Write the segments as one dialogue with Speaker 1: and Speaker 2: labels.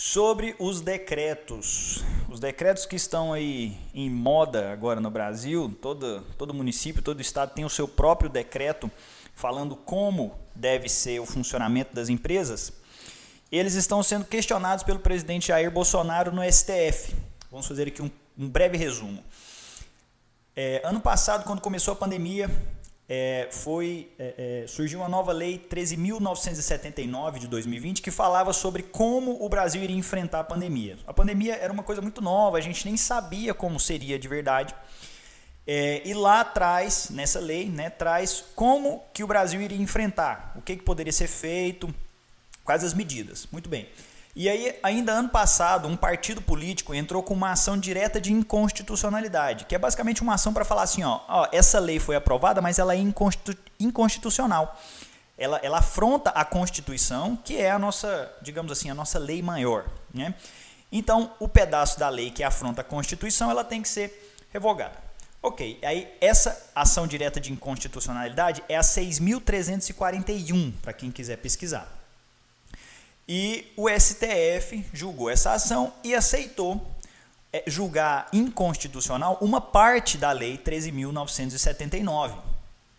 Speaker 1: Sobre os decretos que estão aí em moda agora no Brasil, todo município, todo estado tem o seu próprio decreto falando como deve ser o funcionamento das empresas. Eles estão sendo questionados pelo presidente Jair Bolsonaro no STF. Vamos fazer aqui um breve resumo. Ano passado, quando começou a pandemia, surgiu uma nova lei 13.979 de 2020 que falava sobre como o Brasil iria enfrentar a pandemia. A pandemia era uma coisa muito nova, a gente nem sabia como seria de verdade. E lá atrás, nessa lei, traz como que o Brasil iria enfrentar, o que poderia ser feito, quais as medidas. Muito bem. E aí, ainda ano passado, um partido político entrou com uma ação direta de inconstitucionalidade, que é basicamente uma ação para falar assim, essa lei foi aprovada, mas ela é inconstitucional. Ela afronta a Constituição, que é a nossa, digamos assim, a nossa lei maior, né? Então, o pedaço da lei que afronta a Constituição, ela tem que ser revogada. Ok, aí essa ação direta de inconstitucionalidade é a 6.341, para quem quiser pesquisar. E o STF julgou essa ação e aceitou julgar inconstitucional uma parte da lei 13.979.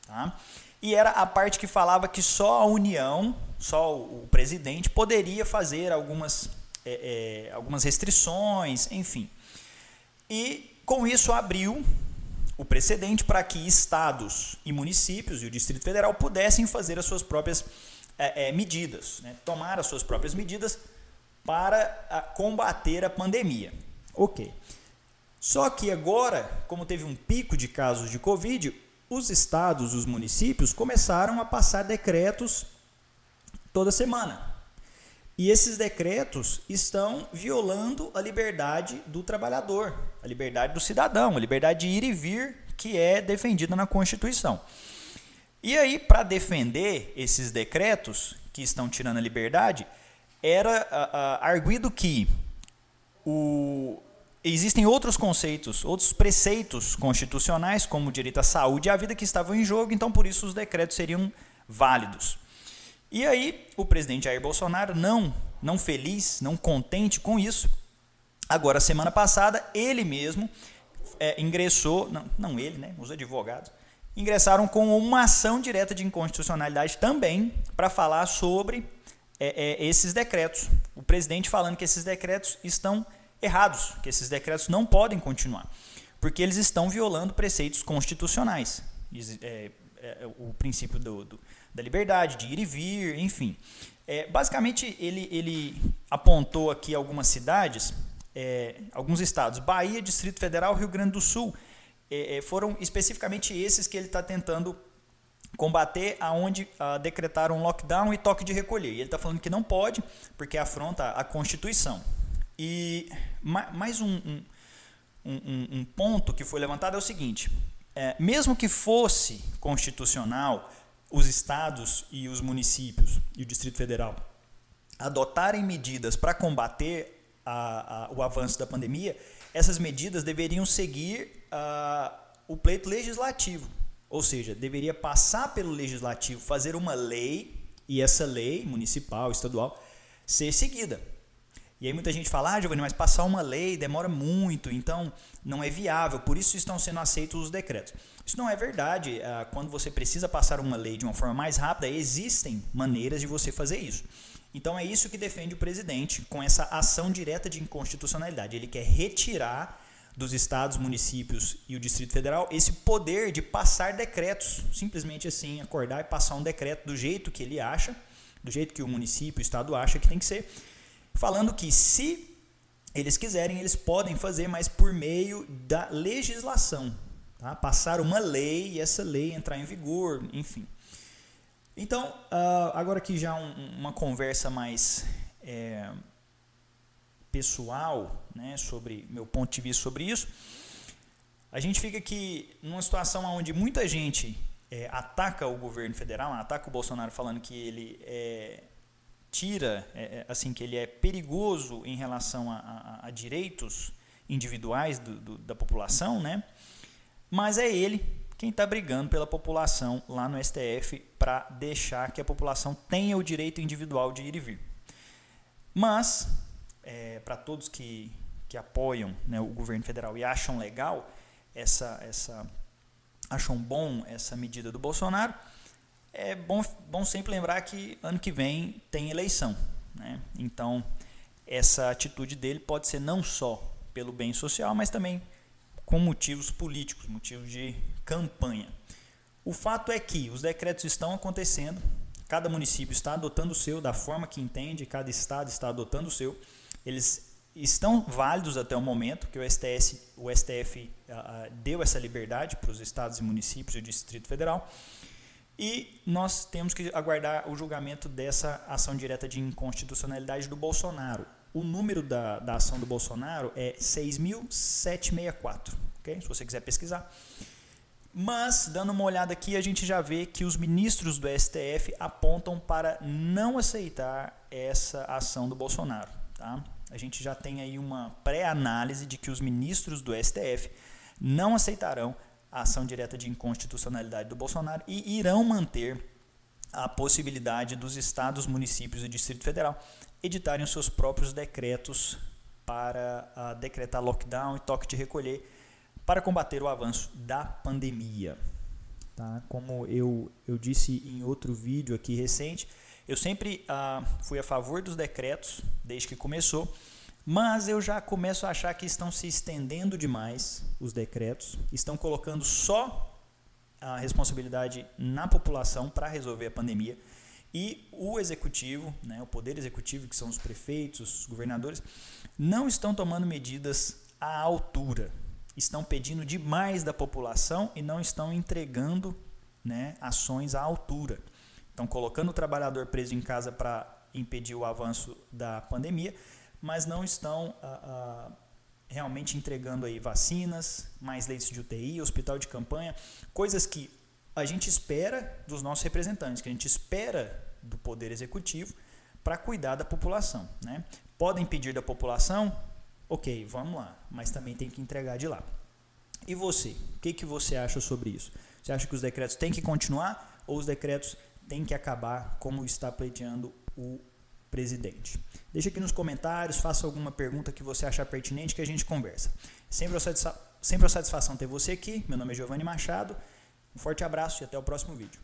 Speaker 1: Tá? E era a parte que falava que só a União, só o presidente, poderia fazer algumas restrições, enfim. E com isso abriu o precedente para que estados e municípios e o Distrito Federal pudessem fazer as suas próprias medidas, tomar as suas próprias medidas para combater a pandemia. Ok. Só que agora, como teve um pico de casos de Covid, os estados, os municípios começaram a passar decretos toda semana. E esses decretos estão violando a liberdade do trabalhador, a liberdade do cidadão, a liberdade de ir e vir que é defendida na Constituição. E aí, para defender esses decretos que estão tirando a liberdade, era arguido que existem outros conceitos, outros preceitos constitucionais, como o direito à saúde e à vida, que estavam em jogo, então por isso os decretos seriam válidos. E aí, o presidente Jair Bolsonaro, não feliz, não contente com isso, agora, semana passada, ele mesmo ingressou, não ele, os advogados, ingressaram com uma ação direta de inconstitucionalidade também para falar sobre esses decretos. O presidente falando que esses decretos estão errados, que esses decretos não podem continuar, porque eles estão violando preceitos constitucionais. O princípio da liberdade, de ir e vir, enfim. Basicamente, ele apontou aqui algumas cidades, alguns estados, Bahia, Distrito Federal, Rio Grande do Sul, foram especificamente esses que ele está tentando combater, aonde decretaram lockdown e toque de recolher. E ele está falando que não pode, porque afronta a Constituição. E mais um ponto que foi levantado é o seguinte, mesmo que fosse constitucional os estados e os municípios e o Distrito Federal adotarem medidas para combater o avanço da pandemia, essas medidas deveriam seguir o pleito legislativo, ou seja, deveria passar pelo legislativo, fazer uma lei, e essa lei municipal, estadual, ser seguida. E aí muita gente fala, Giovanni, mas passar uma lei demora muito, então não é viável, por isso estão sendo aceitos os decretos. Isso não é verdade. Quando você precisa passar uma lei de uma forma mais rápida, existem maneiras de você fazer isso. Então é isso que defende o presidente com essa ação direta de inconstitucionalidade. Ele quer retirar dos estados, municípios e o Distrito Federal esse poder de passar decretos, simplesmente assim, acordar e passar um decreto do jeito que ele acha, do jeito que o município, o estado acha que tem que ser, falando que se eles quiserem, eles podem fazer, mas por meio da legislação, tá? Passar uma lei e essa lei entrar em vigor, enfim. Então, agora aqui já uma conversa mais pessoal, sobre meu ponto de vista sobre isso. A gente fica aqui numa situação onde muita gente ataca o governo federal, ataca o Bolsonaro falando que ele assim, que ele é perigoso em relação a direitos individuais da população, mas é ele quem está brigando pela população lá no STF para deixar que a população tenha o direito individual de ir e vir. Mas para todos que apoiam, né, o governo federal e acham legal, acham bom essa medida do Bolsonaro, é bom sempre lembrar que ano que vem tem eleição, né? Então, essa atitude dele pode ser não só pelo bem social, mas também com motivos políticos, motivos de campanha. O fato é que os decretos estão acontecendo, cada município está adotando o seu da forma que entende, cada estado está adotando o seu. Eles estão válidos até o momento, que o STF deu essa liberdade para os estados e municípios e o Distrito Federal. E nós temos que aguardar o julgamento dessa ação direta de inconstitucionalidade do Bolsonaro. O número da ação do Bolsonaro é 6.764, okay? Se você quiser pesquisar. Mas, dando uma olhada aqui, a gente já vê que os ministros do STF apontam para não aceitar essa ação do Bolsonaro. Tá? A gente já tem aí uma pré-análise de que os ministros do STF não aceitarão a ação direta de inconstitucionalidade do Bolsonaro e irão manter a possibilidade dos estados, municípios e Distrito Federal editarem os seus próprios decretos para decretar lockdown e toque de recolher para combater o avanço da pandemia. Tá? Como eu disse em outro vídeo aqui recente, eu sempre fui a favor dos decretos desde que começou, mas eu já começo a achar que estão se estendendo demais os decretos, estão colocando só a responsabilidade na população para resolver a pandemia e o executivo, né, o poder executivo, que são os prefeitos, os governadores, não estão tomando medidas à altura, estão pedindo demais da população e não estão entregando, né, ações à altura. Estão colocando o trabalhador preso em casa para impedir o avanço da pandemia, mas não estão realmente entregando aí vacinas, mais leitos de UTI, hospital de campanha, coisas que a gente espera dos nossos representantes, que a gente espera do Poder Executivo para cuidar da população, né? Podem pedir da população? Ok, vamos lá, mas também tem que entregar de lá. E você? O que você acha sobre isso? Você acha que os decretos têm que continuar ou os decretos têm que acabar como está pleiteando o presidente? Deixa aqui nos comentários, faça alguma pergunta que você achar pertinente que a gente conversa. Sempre uma satisfação ter você aqui. Meu nome é Giovanni Machado. Um forte abraço e até o próximo vídeo.